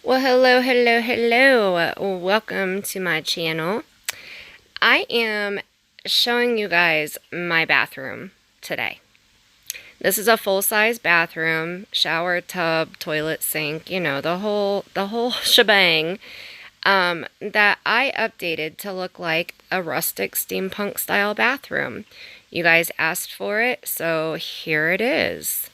Well, hello. Welcome to my channel. I am showing you guys my bathroom today. This is a full-size bathroom, shower, tub, toilet, sink, the whole shebang, that I updated to look like a rustic steampunk style bathroom. You guys asked for it, so here it is.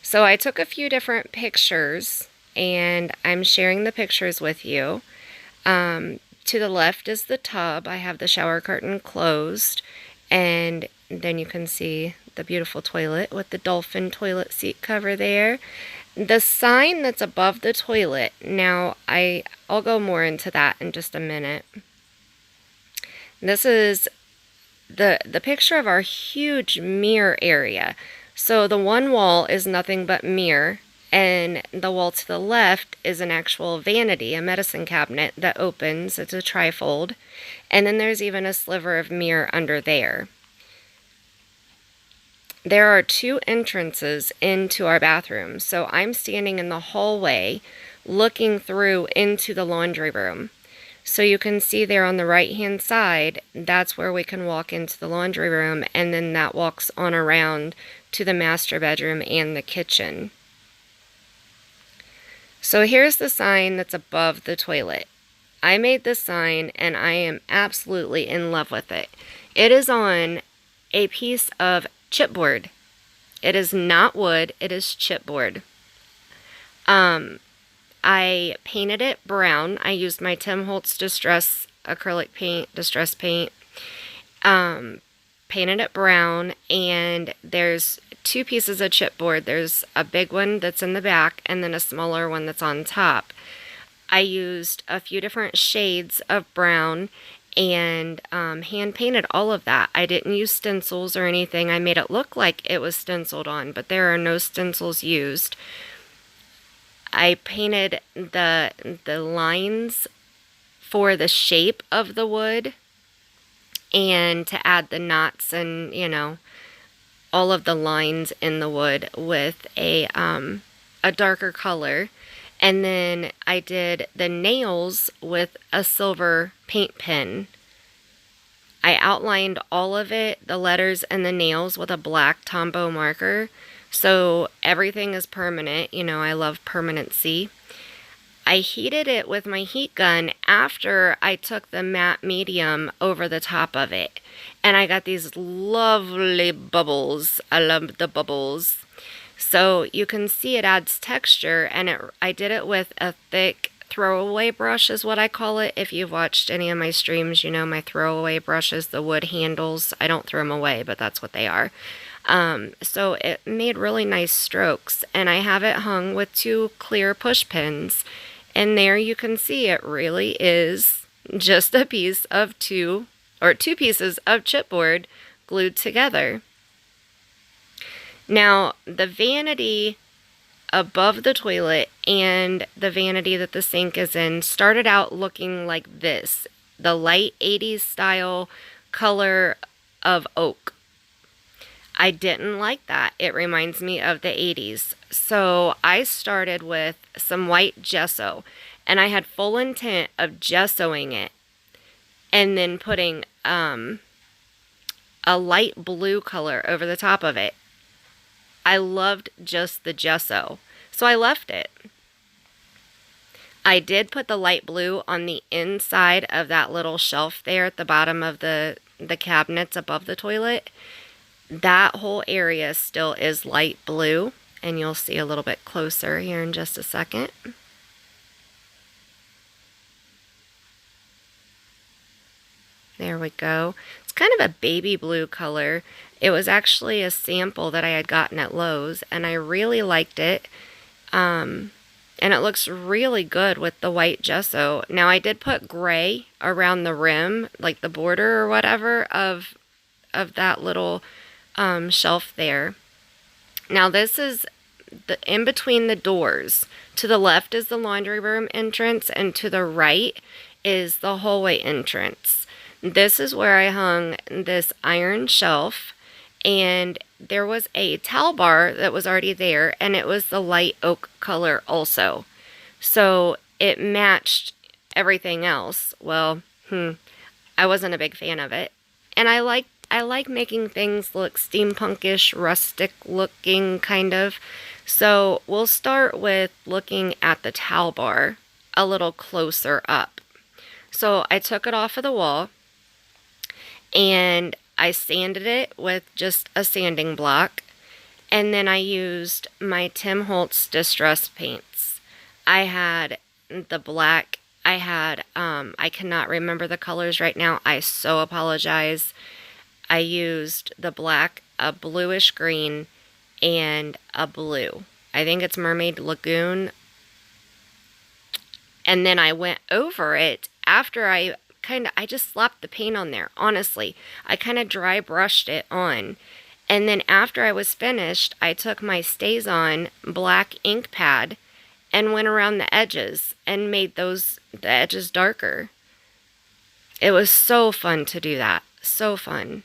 So I took a few different pictures and I'm sharing the pictures with you. To the left is the tub. I have the shower curtain closed, and then you can see the beautiful toilet with the dolphin toilet seat cover there. The sign that's above the toilet, now I'll go more into that in just a minute. This is the picture of our huge mirror area. So the one wall is nothing but mirror, and the wall to the left is an actual vanity, a medicine cabinet that opens. It's a trifold. And then there's even a sliver of mirror under there. There are two entrances into our bathroom. So I'm standing in the hallway looking through into the laundry room. So you can see there on the right-hand side, that's where we can walk into the laundry room, and then that walks on around to the master bedroom and the kitchen. So here's the sign that's above the toilet. I made this sign and I am absolutely in love with it. It is on a piece of chipboard. It is not wood, it is chipboard. I painted it brown. I used my Tim Holtz Distress acrylic paint, Distress paint. Painted it brown, and there's two pieces of chipboard. There's a big one that's in the back and then a smaller one that's on top. I used a few different shades of brown and hand painted all of that. I didn't use stencils or anything. I made it look like it was stenciled on, but there are no stencils used. I painted the lines for the shape of the wood and to add the knots and, all of the lines in the wood with a darker color. And then I did the nails with a silver paint pen. I outlined all of it, the letters and the nails, with a black Tombow marker. So everything is permanent. I love permanency. I heated it with my heat gun after I took the matte medium over the top of it. And I got these lovely bubbles. I love the bubbles. So you can see it adds texture, and I did it with a thick throwaway brush is what I call it. If you've watched any of my streams, my throwaway brushes, the wood handles. I don't throw them away, but that's what they are. So it made really nice strokes, and I have it hung with two clear push pins. And there you can see it really is just a piece of two pieces of chipboard glued together. Now, the vanity above the toilet and the vanity that the sink is in started out looking like this, the light 80s style color of oak. I didn't like that. It reminds me of the 80s. So I started with some white gesso, and I had full intent of gessoing it and then putting a light blue color over the top of it. I loved just the gesso, so I left it. I did put the light blue on the inside of that little shelf there at the bottom of the cabinets above the toilet. That whole area still is light blue, and you'll see a little bit closer here in just a second. There we go. It's kind of a baby blue color. It was actually a sample that I had gotten at Lowe's, and I really liked it. And it looks really good with the white gesso. Now, I did put gray around the rim, like the border or whatever of that little shelf there. Now, this is in between the doors. To the left is the laundry room entrance, and to the right is the hallway entrance. This is where I hung this iron shelf, and there was a towel bar that was already there, and it was the light oak color also. So it matched everything else. Well, I wasn't a big fan of it. And I like making things look steampunkish, rustic looking kind of. So we'll start with looking at the towel bar a little closer up. So I took it off of the wall and I sanded it with just a sanding block. And then I used my Tim Holtz distress paints. I had the black, I cannot remember the colors right now. I so apologize. I used the black, a bluish green, and a blue. I think it's Mermaid Lagoon. And then I went over it after I just slapped the paint on there, honestly. I kind of dry brushed it on. And then after I was finished, I took my StazOn black ink pad and went around the edges and made the edges darker. It was so fun to do that. So fun.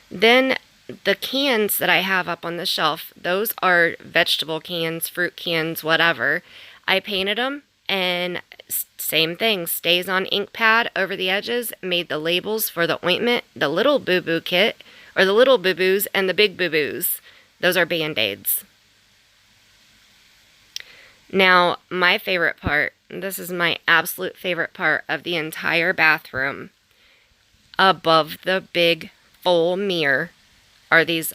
Then the cans that I have up on the shelf, those are vegetable cans, fruit cans, whatever. I painted them and same thing, StazOn ink pad over the edges, made the labels for the ointment, the little boo-boo kit, or the little boo-boos and the big boo-boos. Those are Band-Aids. Now, my favorite part, this is my absolute favorite part of the entire bathroom, above the big full mirror are this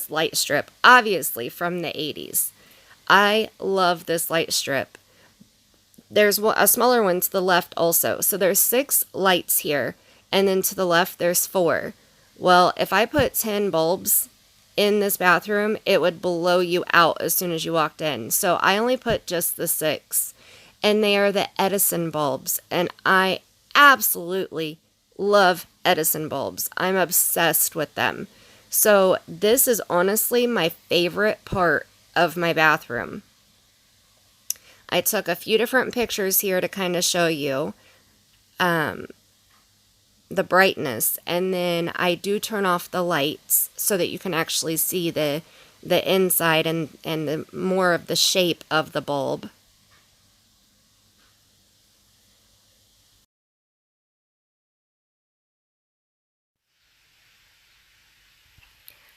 light strip, obviously from the 80s. I love this light strip. There's a smaller one to the left also. So there's 6 lights here, and then to the left there's 4. Well, if I put 10 bulbs in this bathroom, it would blow you out as soon as you walked in. So I only put just the 6, and they are the Edison bulbs, and I absolutely love Edison bulbs. I'm obsessed with them. So this is honestly my favorite part of my bathroom. I took a few different pictures here to kind of show you the brightness, and then I do turn off the lights so that you can actually see the inside and the more of the shape of the bulb.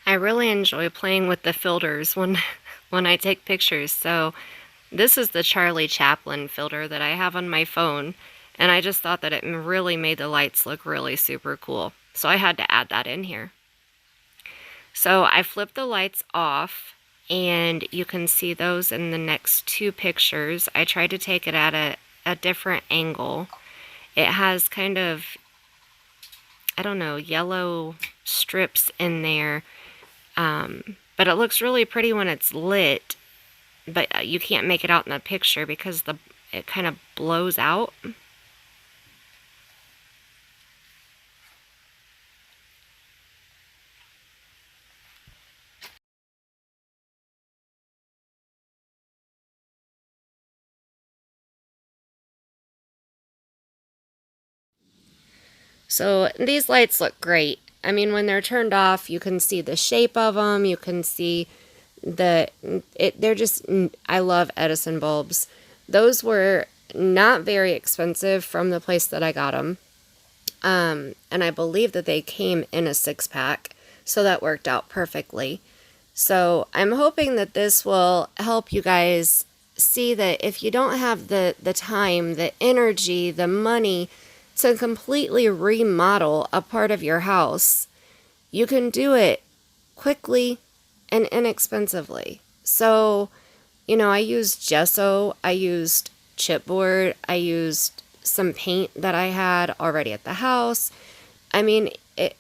I really enjoy playing with the filters when I take pictures. So this is the Charlie Chaplin filter that I have on my phone, and I just thought that it really made the lights look really super cool. So I had to add that in here. So I flipped the lights off, and you can see those in the next 2 pictures. I tried to take it at a different angle. It has kind of, I don't know, yellow strips in there. But it looks really pretty when it's lit, but you can't make it out in the picture because it kind of blows out. So these lights look great. I mean, when they're turned off, you can see the shape of them. You can see they're just, I love Edison bulbs. Those were not very expensive from the place that I got them. And I believe that they came in a 6-pack, so that worked out perfectly. So I'm hoping that this will help you guys see that if you don't have the time, the energy, the money to completely remodel a part of your house, you can do it quickly and inexpensively. So, I used gesso, I used chipboard, I used some paint that I had already at the house. I mean, it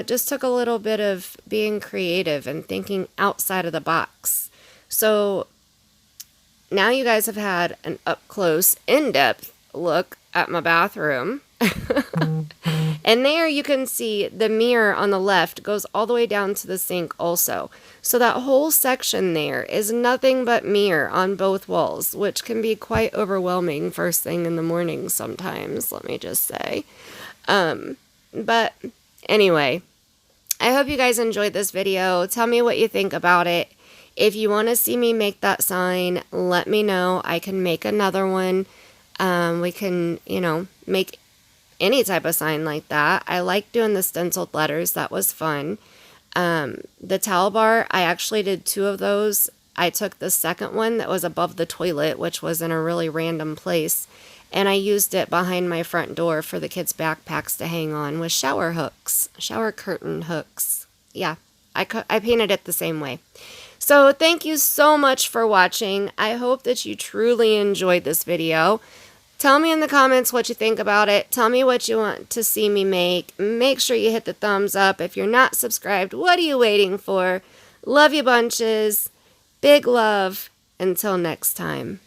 just took a little bit of being creative and thinking outside of the box. So now you guys have had an up-close, in-depth look at my bathroom. And there you can see the mirror on the left goes all the way down to the sink also. So that whole section there is nothing but mirror on both walls, which can be quite overwhelming first thing in the morning sometimes, let me just say. But anyway, I hope you guys enjoyed this video. Tell me what you think about it. If you want to see me make that sign, let me know. I can make another one. We can, make any type of sign like that. I like doing the stenciled letters. That was fun. The towel bar, I actually did 2 of those. I took the second one that was above the toilet, which was in a really random place, and I used it behind my front door for the kids' backpacks to hang on with shower hooks, shower curtain hooks. Yeah, I painted it the same way. So thank you so much for watching. I hope that you truly enjoyed this video. Tell me in the comments what you think about it. Tell me what you want to see me make. Make sure you hit the thumbs up. If you're not subscribed, what are you waiting for? Love you bunches. Big love. Until next time.